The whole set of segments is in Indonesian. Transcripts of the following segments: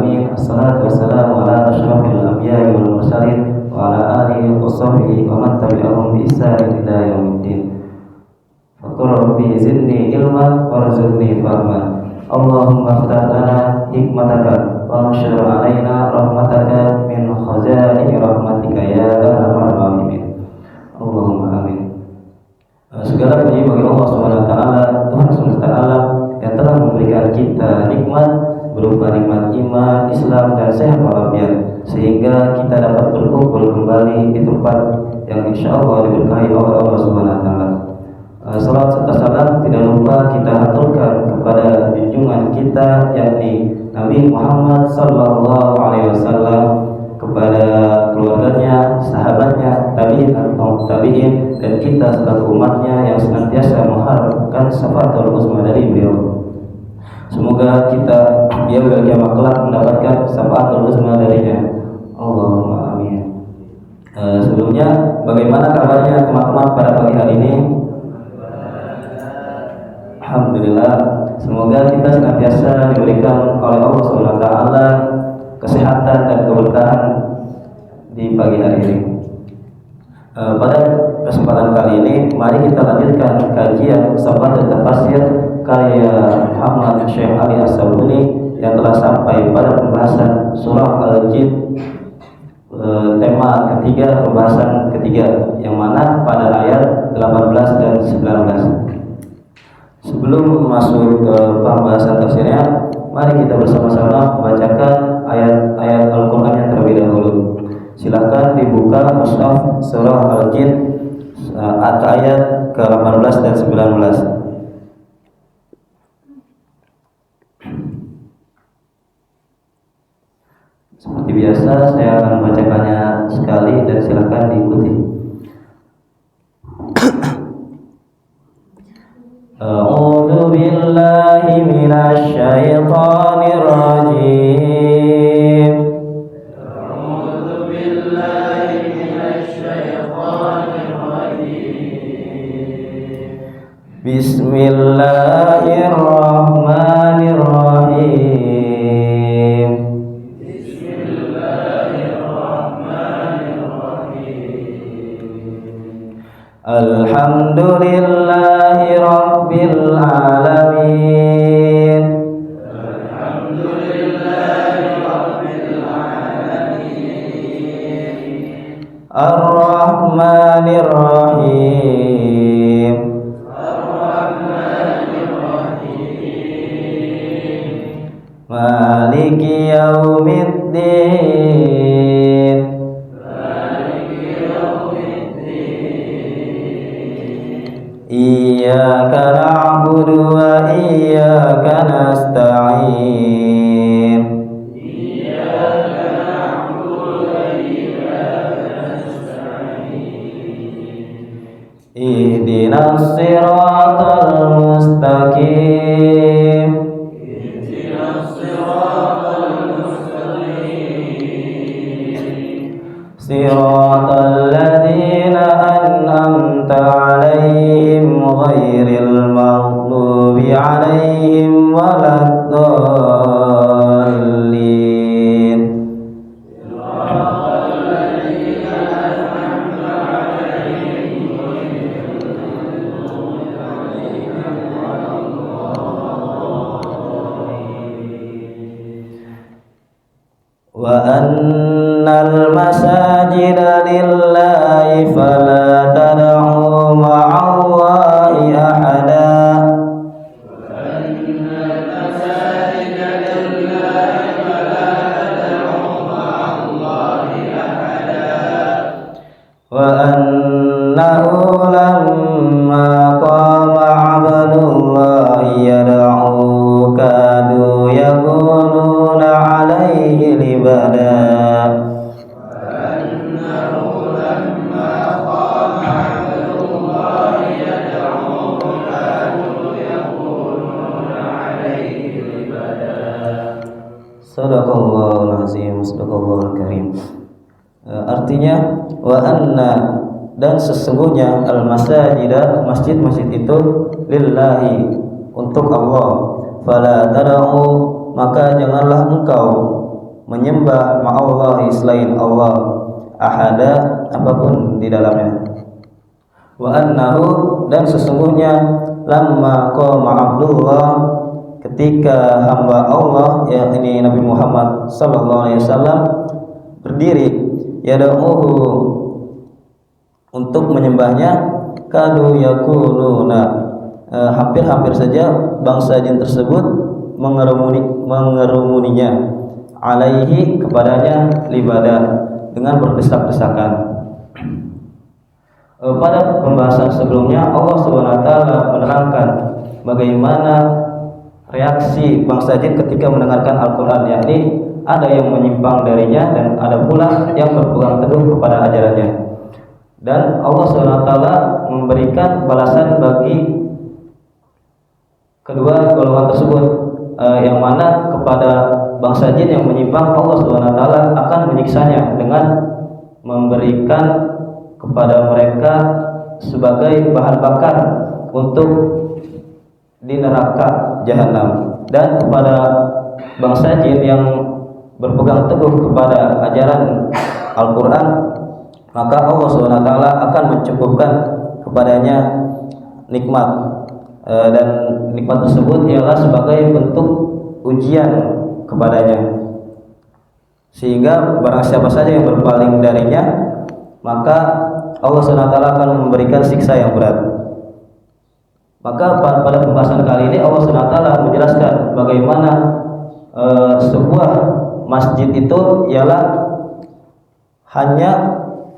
alamin. Assalatu wassalamu ala asyrafil anbiya'i wal mursalin wa ala alihi wa sahbihi wa man tabi'ahum bi ihsanin ila yaumiddin. Faqul rabbi zidni ilman warzuqni fahman. Allahumma iftah lana hikmataka wa anshur alaina rahmataka min khaza'ini rahmatika ya arhamar rahimin. Allahumma amin. Segala puji bagi Allah Subhanahu wa taala, Tuhan semesta alam yang telah memberikan kita nikmat berupa nikmat iman, Islam dan sehat walafiat, sehingga kita dapat berkumpul kembali di tempat yang insyaallah diberkahi oleh Allah Subhanahu wa taala. Salat serta salam tidak lupa kita aturkan kepada junjungan kita yakni Nabi Muhammad sallallahu alaihi wasallam, kepada keluarganya, sahabatnya, tabi'in dan kita selaku umatnya yang senantiasa mengharapkan syafaatul uzma dari beliau. Semoga kita biar kiamat kelak mendapatkan syafaatul uzma darinya. Allahumma amin. Sebelumnya bagaimana kabarnya teman-teman pada pagi hari ini? Alhamdulillah. Semoga kita senantiasa diberikan oleh Allah Subhanahu wa taala kesehatan dan keberkahan di pagi hari ini. Pada kesempatan kali ini, mari kita lanjutkan kajian Sabat dan Tafsir karya Muhammad Syekh Ali As-Sabuni yang telah sampai pada pembahasan surah Al-Jin, tema ketiga, pembahasan ketiga, yang mana pada ayat 18 dan 19. Sebelum masuk ke pembahasan tafsirnya, mari kita bersama-sama membacakan ayat-ayat Al-Quran yang terlebih dahulu. Silahkan dibuka mushaf surah Al-Jin ayat ke-18 dan 19. Seperti biasa saya akan membacakannya sekali dan silahkan diikuti. A'udzu billahi minasy syaithanir rajim. A'udzu billahi minasy syaithanir rajim. Bismillahirrahmanirrahim. Alhamdulillahi rabbil alamin. Alhamdulillahi rabbil alamin. Ar-Rahmanir Rahim. Ar-Rahmanir Rahim. Maliki yaumiddin. Iyyaka na'budu wa iyyaka nasta'in. Iyyaka na'budu wa iyyaka nasta'in. Ihdinas siratal mustaqim. Ihdinas siratal mustaqim. Siratal ladzina an'amta 'alaihim ghairil maghdubi 'alaihim waladdallin. Wa annal masajida lillahi fala tad'u ma'allahi ahada. Wa annahu lamma qama 'abdullahi yad'u kadu yakununa 'alaihi libada. Sadaqallahul azim, sadaqallahul karim. Artinya wa anna, dan sesungguhnya al-masajidah, masjid-masjid itu lillahi, untuk Allah. Fala tad'u, maka janganlah engkau menyembah ma'allahi selain Allah ahada apapun di dalamnya. Wa annahu dan sesungguhnya lamma qama Abdullah ketika hamba Allah yakni Nabi Muhammad sallallahu alaihi wasallam berdiri yad'uhu untuk menyembahnya kadu yakununa hampir-hampir saja bangsa jin tersebut mengerumuninya alaihi kepadanya libadah dengan berdesak-desakan. Pada pembahasan sebelumnya Allah SWT menerangkan bagaimana reaksi bangsa jin ketika mendengarkan Al-Quran, yakni ada yang menyimpang darinya dan ada pula yang berpegang teguh kepada ajarannya. Dan Allah SWT memberikan balasan bagi kedua golongan tersebut, yang mana kepada bangsa jin yang menyimpang Allah SWT akan menyiksanya dengan memberikan kepada mereka sebagai bahan bakar untuk di neraka jahanam. Dan kepada bangsa jin yang berpegang teguh kepada ajaran Al-Quran, maka Allah SWT akan mencukupkan kepadanya nikmat, dan nikmat tersebut ialah sebagai bentuk ujian kepadanya, sehingga barang siapa saja yang berpaling darinya maka Allah SWT akan memberikan siksa yang berat. Maka pada pembahasan kali ini Allah SWT menjelaskan bagaimana sebuah masjid itu ialah hanya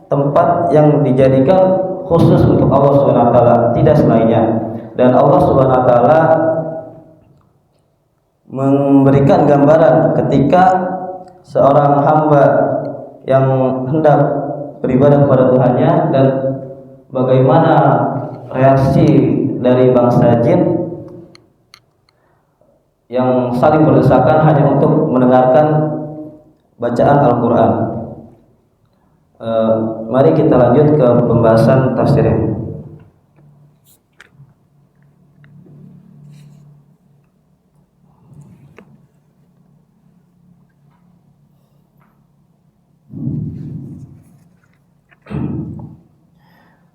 tempat yang dijadikan khusus untuk Allah SWT, tidak selainnya. Dan Allah SWT memberikan gambaran ketika seorang hamba yang hendak beribadah kepada Tuhannya dan bagaimana reaksi dari bangsa jin yang saling berdesakan hanya untuk mendengarkan bacaan Al-Quran. Mari kita lanjut ke pembahasan tafsirnya.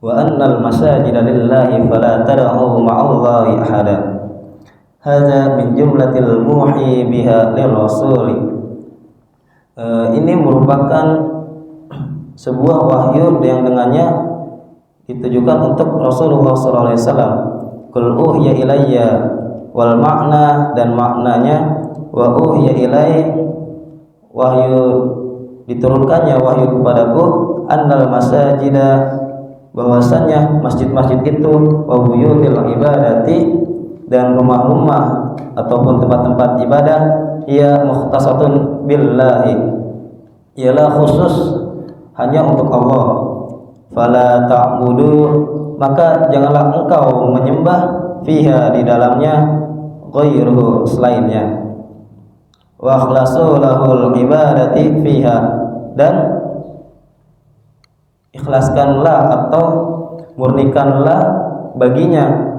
Wa annal masajida lillahi fala tad'u ma'allahi ahada. Hadza min jumlatil muhi biha lirrasul. Ini merupakan sebuah wahyu yang dengannya ditujukan untuk Rasulullah sallallahu alaihi wasallam. Qul uhiya ilayya wal makna dan maknanya wa uhiya ilai wahyu diturunkannya wahyu kepadaku annal masajida bahwasannya masjid-masjid itu wa buyutil ibadati dan rumah-rumah ataupun tempat-tempat ibadah ia mukhtasatun billahi ialah khusus hanya untuk Allah. Fala ta'budu maka janganlah engkau menyembah fiha di dalamnya ghairuhu selainnya wa akhlasu lahul ibadati fiha dan ikhlaskanlah atau murnikanlah baginya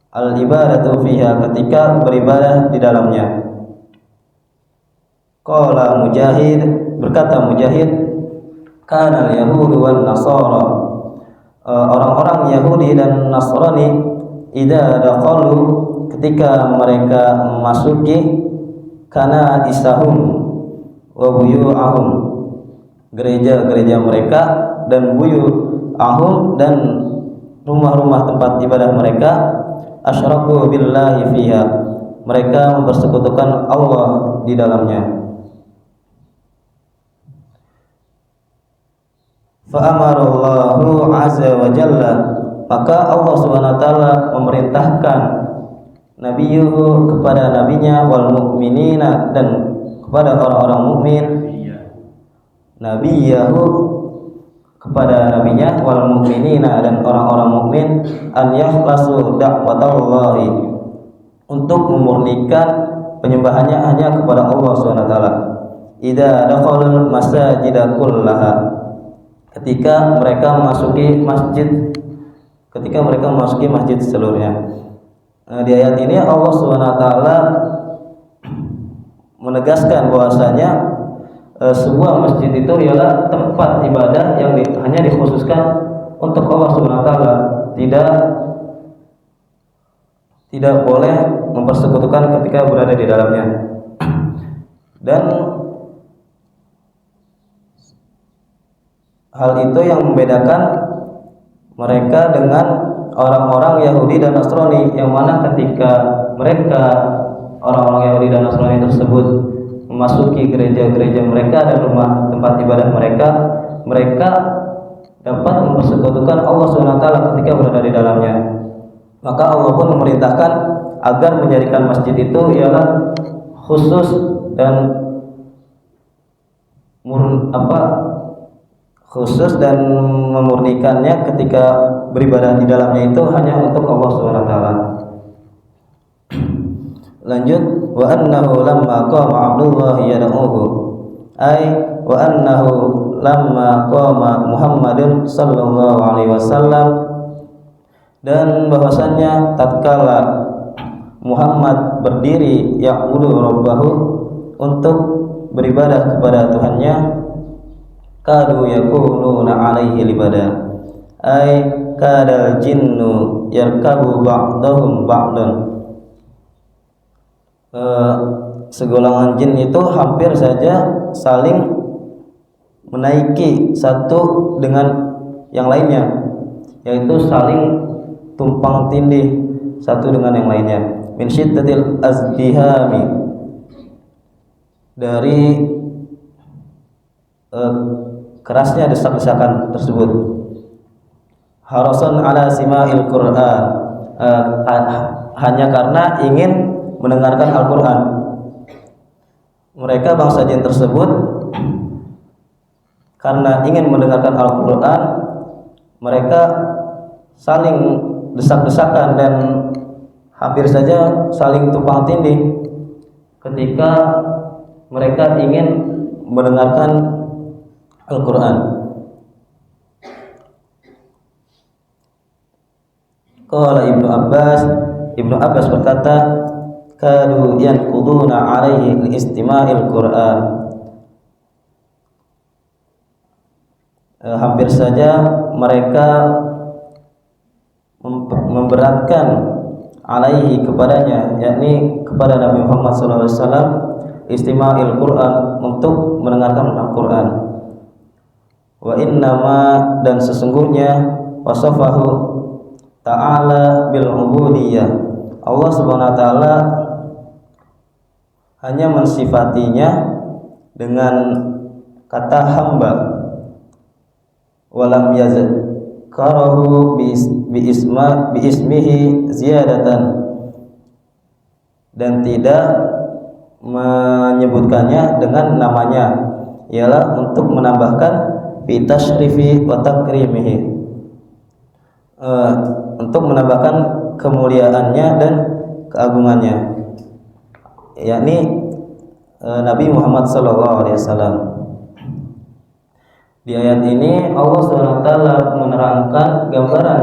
al-ibadatu fiha ketika beribadah di dalamnya. Qala Mujahid berkata Mujahid kana al-yahudu wan nasara orang-orang Yahudi dan Nasrani idza daqalu ketika mereka memasuki kana isahum wa buyu'ahum gereja-gereja mereka dan buyu'ahum dan rumah-rumah tempat ibadah mereka asyraku billahi fiha mereka mempersekutukan Allah di dalamnya. Fa amarallahu azza wa jalla maka Allah Subhanahu wa taala memerintahkan nabiyuhu kepada nabinya wal mukminina dan kepada orang-orang mukmin nabiyahu kepada nabinya wal mukminina dan orang-orang mukmin an yakhlasu da'watallahi untuk memurnikan penyembahannya hanya kepada Allah Subhanahu wa taala. Idza dakhalul masajida kullaha ketika mereka memasuki masjid seluruhnya. Di ayat ini Allah Subhanahu wa taala menegaskan bahwasanya sebuah masjid itu ialah tempat ibadah yang hanya dikhususkan untuk Allah Subhanahu wa taala, tidak boleh mempersekutukan ketika berada di dalamnya. Dan hal itu yang membedakan mereka dengan orang-orang Yahudi dan Nasrani, yang mana ketika mereka orang-orang Yahudi dan Nasrani tersebut memasuki gereja-gereja mereka dan rumah tempat ibadah mereka, mereka dapat mempersekutukan Allah SWT ketika berada di dalamnya. Maka Allah pun memerintahkan agar menjadikan masjid itu ialah khusus dan memurnikannya ketika beribadah di dalamnya itu hanya untuk Allah SWT. Lanjut, wa annahu lamma qama Abdullah yad'uhu, ay wa annahu lamma qama Muhammadun sallallahu alaihi wasallam, dan bahwasannya tatkala Muhammad berdiri ya'budu rabbahu, untuk beribadah kepada Tuhannya, kadu yakununa alaihi libada, ay kadal jinnu yarkabu ba'dahum ba'dan, segolongan jin itu hampir saja saling menaiki satu dengan yang lainnya, yaitu saling tumpang tindih satu dengan yang lainnya. Min syiddatil azdihami, dari kerasnya desak-desakan tersebut. Harasan ala sima'il Qur'an, hanya karena ingin mendengarkan Al-Quran. Mereka bangsa jin tersebut karena ingin mendengarkan Al-Quran, mereka saling desak-desakan dan hampir saja saling tumpang tindih ketika mereka ingin mendengarkan Al-Quran. Qala Ibnu Abbas berkata, kadu yanquduna alaihi li-istima'il Qur'an, hampir saja mereka memberatkan alaihi kepadanya, yakni kepada Nabi Muhammad SAW, istima'il Qur'an, untuk mendengarkan Al-Quran. Wa innama, dan sesungguhnya, wasafahu ta'ala bil ubudiyah, Allah Subhanahu wa taala hanya mensifatinya dengan kata hamba, walam yazkarahu bi ismihi ziyadatan, dan tidak menyebutkannya dengan namanya, ialah untuk menambahkan bi tasyrifi wa takrimihi, untuk menambahkan kemuliaannya dan keagungannya, yakni Nabi Muhammad SAW. Di ayat ini Allah SWT menerangkan gambaran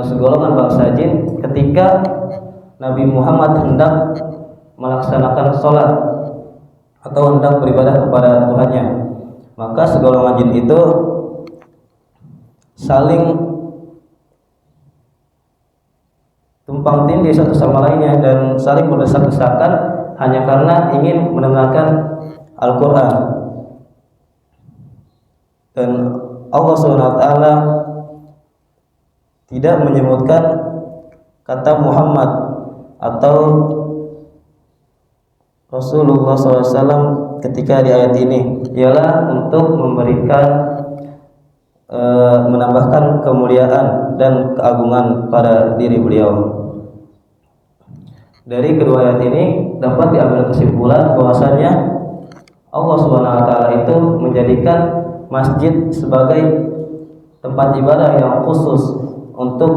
segolongan bangsa jin ketika Nabi Muhammad hendak melaksanakan sholat atau hendak beribadah kepada Tuhannya. Maka segolongan jin itu saling tumpang tindih satu sama lainnya dan saling berdesak-desakan hanya karena ingin mendengarkan Al-Quran. Dan Allah SWT tidak menyebutkan kata Muhammad atau Rasulullah SAW ketika di ayat ini, ialah untuk memberikan menambahkan kemuliaan dan keagungan pada diri beliau. Dari kedua ayat ini dapat diambil kesimpulan bahwasanya Allah Subhanahu wa taala itu menjadikan masjid sebagai tempat ibadah yang khusus untuk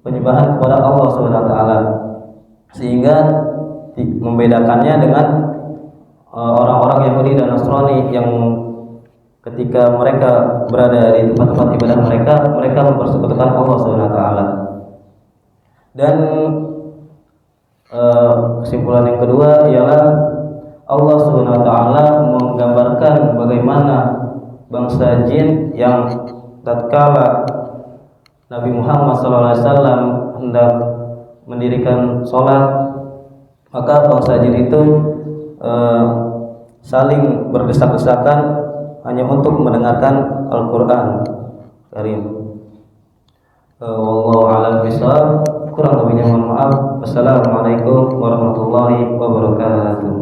penyembahan kepada Allah Subhanahu wa taala, sehingga membedakannya dengan orang-orang Yahudi dan Nasrani yang ketika mereka berada di tempat-tempat ibadah mereka mempersekutukan Allah Subhanahu wa taala. Dan Kesimpulan yang kedua ialah Allah Subhanahu wa taala menggambarkan bagaimana bangsa jin yang tatkala Nabi Muhammad SAW hendak mendirikan sholat, maka bangsa jin itu saling berdesak-desakan hanya untuk mendengarkan Al-Quran Karim. Wallahu a'lam bishawab. Kurang lebihnya mohon maaf. Wassalamualaikum warahmatullahi wabarakatuh.